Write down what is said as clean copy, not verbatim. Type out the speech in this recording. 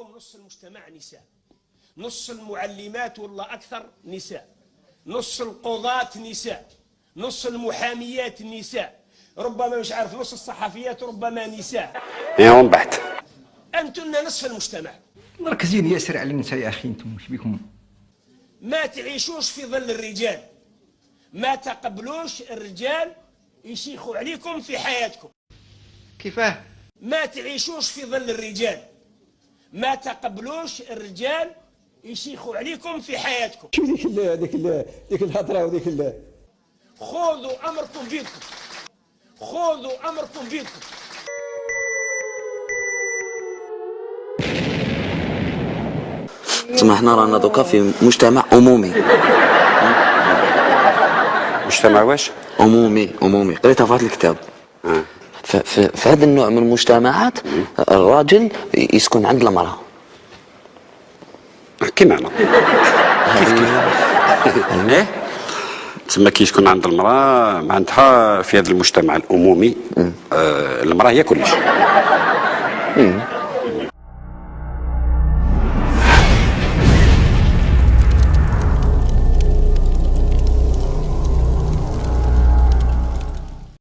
اليوم نص المجتمع نساء، نص المعلمات ولا أكثر نساء، نص القضاة نساء، نص المحاميات نساء، ربما مش عارف نص الصحفيات ربما نساء. يوم بعد أنتن نصف المجتمع. مركزين ياسر على النساء يا أخي، أنتم مش بكم. ما تعيشوش في ظل الرجال، ما تقبلوش الرجال يشيخوا عليكم في حياتكم. كيفاه؟ ما تعيشوش في ظل الرجال، ما تقبلوش الرجال يشيخوا عليكم في حياتكم. شو ديك الهضره وديك خذوا امركم بيدكم، خذوا امركم بيدكم. تسمى احنا رانا دوكا في مجتمع عمومي. مجتمع واش؟ عمومي قريتها في هذا الكتاب. في هذا النوع من المجتمعات الراجل يسكن عند المرأة. كيما انا كيف تسمى كي يسكن عند المرأة معناتها في هذا المجتمع العمومي المرأة هي كلش.